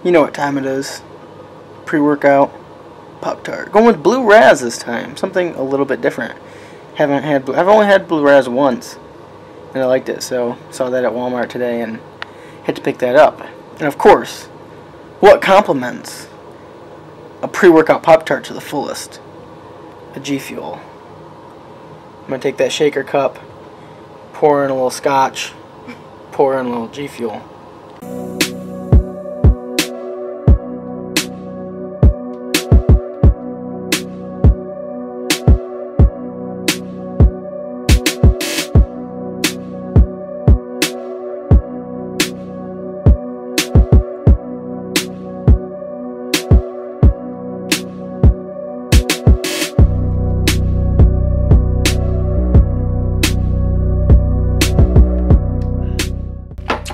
You know what time it is. Pre-workout Pop-Tart. Going with Blue Raz this time. Something a little bit different. I've only had Blue Raz once, and I liked it, so saw that at Walmart today and had to pick that up. And of course, what complements a pre-workout Pop-Tart to the fullest? A G Fuel. I'm gonna take that shaker cup, pour in a little scotch, pour in a little G Fuel.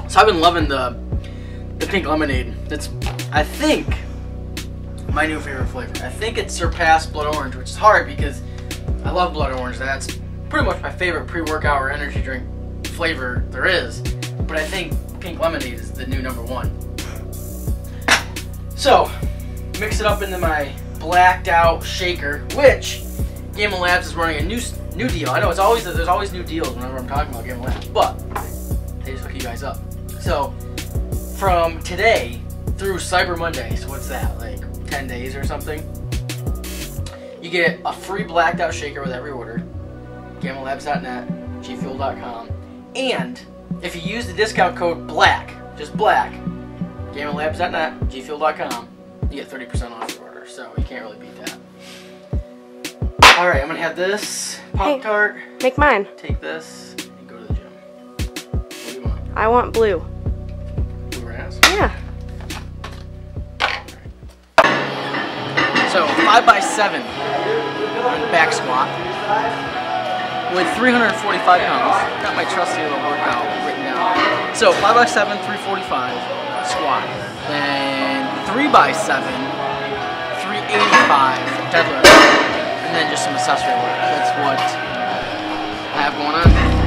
So I've been loving the pink lemonade. That's, I think, my new favorite flavor. I think it surpassed blood orange, which is hard because I love blood orange. That's pretty much my favorite pre-workout or energy drink flavor there is. But I think pink lemonade is the new #1. So, mix it up into my blacked out shaker, which Game Labs is running a new deal. I know there's always new deals whenever I'm talking about Game Labs, but they just hook you guys up. So, from today through Cyber Monday, so what's that, like 10 days or something? You get a free blacked out shaker with every order, GameLabs.net, gfuel.com, and if you use the discount code BLACK, just BLACK, GameLabs.net, gfuel.com, you get 30% off your order, so you can't really beat that. Alright, I'm gonna have this Pop-Tart. Hey, make mine. Take this and go to the gym. What do you want? I want blue. Blue Raz? Yeah. So 5x7 back squat with 345 pounds. Got my trusty little workout written down. So 5x7, 345 squat. Then 3x7, 385 deadlift. And then just some accessory work. That's what I have going on.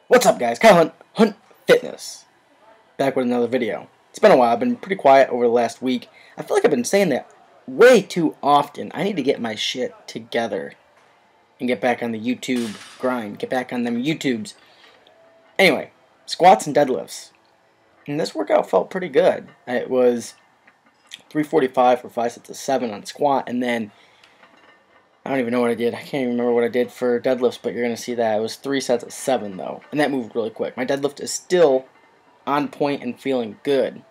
What's up, guys? KyleHuntFitness. Back with another video. It's been a while. I've been pretty quiet over the last week. I feel like I've been saying that way too often. I need to get my shit together and get back on the YouTube grind. Get back on them YouTubes. Anyway, squats and deadlifts. And this workout felt pretty good. It was 345 for 5 sets of 7 on squat, and then I don't even know what I did. I can't even remember what I did for deadlifts, but you're going to see that. It was 3 sets of 7, though. And that moved really quick. My deadlift is still on point and feeling good.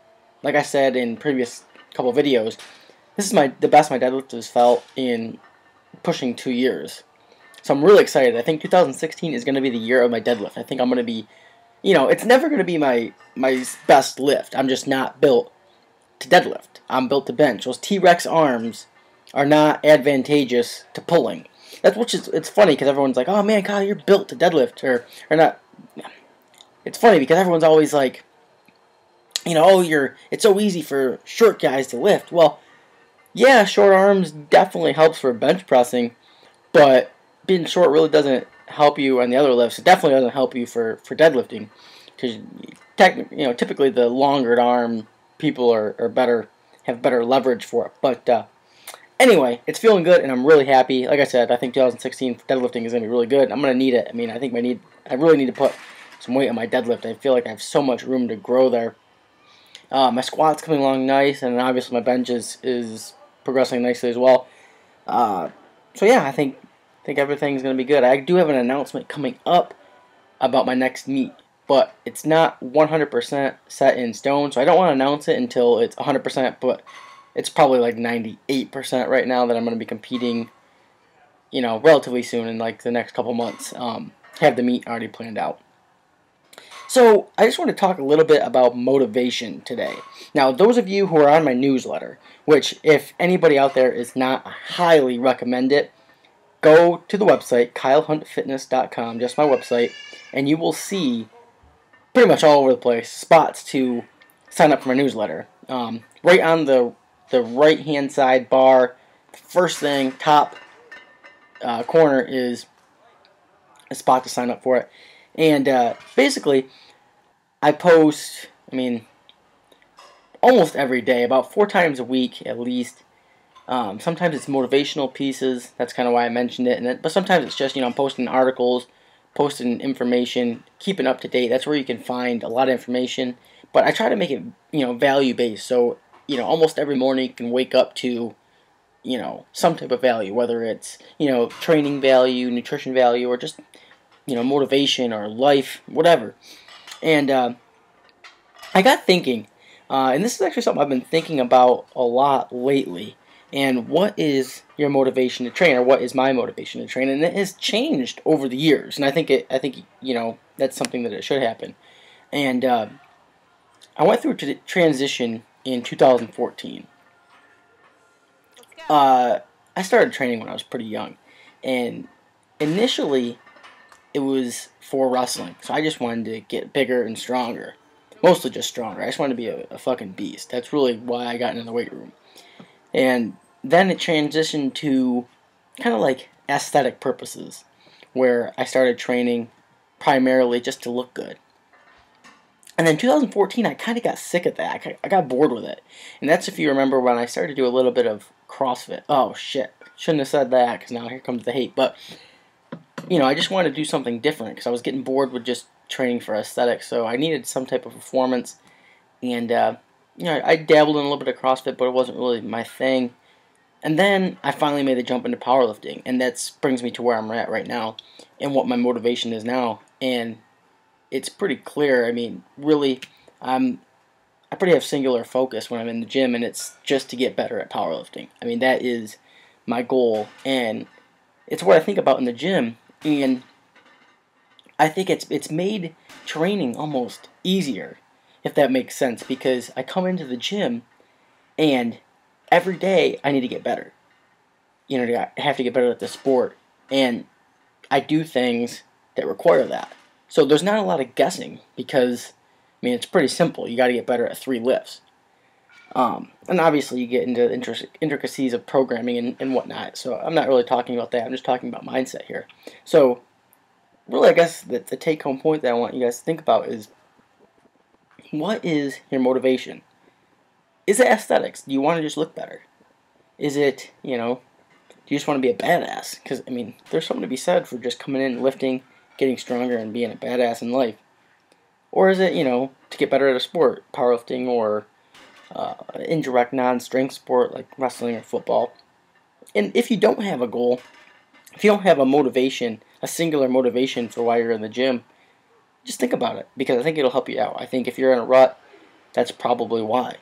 Like I said in previous couple videos, this is the best my deadlift has felt in pushing 2 years. So I'm really excited. I think 2016 is going to be the year of my deadlift. I think I'm going to be, you know, it's never going to be my best lift. I'm just not built to deadlift. I'm built to bench. Those T-Rex arms are not advantageous to pulling. That's it's funny because everyone's like, oh man, Kyle, you're built to deadlift, or not. It's funny because everyone's always like, oh, it's so easy for short guys to lift. Well, yeah, short arms definitely helps for bench pressing, but being short really doesn't help you on the other lifts. It definitely doesn't help you for deadlifting, because typically the longer arm people are better, have better leverage for it. But anyway, it's feeling good, and I'm really happy. Like I said, I think 2016 deadlifting is going to be really good. I'm going to need it. I mean, I really need to put some weight on my deadlift. I feel like I have so much room to grow there. My squat's coming along nice, and obviously my bench is progressing nicely as well. So yeah, I think everything's going to be good. I do have an announcement coming up about my next meet, but it's not 100% set in stone, so I don't want to announce it until it's 100%, but it's probably like 98% right now that I'm going to be competing, relatively soon, in like the next couple months. Have the meet already planned out. So I just want to talk a little bit about motivation today. Now, those of you who are on my newsletter, which if anybody out there is not, I highly recommend it, go to the website, KyleHuntFitness.com, just my website, and you will see pretty much all over the place spots to sign up for my newsletter. Right on the right-hand side bar, the first thing, top corner, is a spot to sign up for it. And basically, I post, almost every day, about 4 times a week at least. Sometimes it's motivational pieces. That's kind of why I mentioned it. But sometimes it's just, I'm posting articles, posting information, keeping up to date. That's where you can find a lot of information. But I try to make it, value-based. So, almost every morning you can wake up to, some type of value, whether it's, training value, nutrition value, or just, motivation or life, whatever. And I got thinking, and this is actually something I've been thinking about a lot lately. And what is your motivation to train, or what is my motivation to train? And it has changed over the years, and I think that's something that it should happen. And I went through a transition in 2014. I started training when I was pretty young, and initially it was for wrestling. So I just wanted to get bigger and stronger, mostly just stronger. I just wanted to be a fucking beast. That's really why I got into the weight room. And then it transitioned to kind of like aesthetic purposes, where I started training primarily just to look good. And then 2014, I kind of got sick of that. I got bored with it. And that's, if you remember, when I started to do a little bit of CrossFit. Oh, shit. Shouldn't have said that, because now here comes the hate. But, I just wanted to do something different, because I was getting bored with just training for aesthetics. So I needed some type of performance. And, I dabbled in a little bit of CrossFit, but it wasn't really my thing. And then I finally made the jump into powerlifting, and that brings me to where I'm at right now and what my motivation is now. And it's pretty clear. Really, I pretty have singular focus when I'm in the gym, and it's just to get better at powerlifting. That is my goal, and it's what I think about in the gym. And I think it's made training almost easier, if that makes sense, because I come into the gym and every day I need to get better. I have to get better at the sport, and I do things that require that. So there's not a lot of guessing, because it's pretty simple. You got to get better at 3 lifts. And obviously you get into intricacies of programming and whatnot. So I'm not really talking about that. I'm just talking about mindset here. So really, I guess the take-home point that I want you guys to think about is, what is your motivation? Is it aesthetics? Do you want to just look better? Is it, do you just want to be a badass? Because, there's something to be said for just coming in, lifting, getting stronger, and being a badass in life. Or is it, to get better at a sport, powerlifting, or indirect non-strength sport like wrestling or football? And if you don't have a goal, if you don't have a motivation, a singular motivation for why you're in the gym, just think about it, because I think it'll help you out. I think if you're in a rut, that's probably why.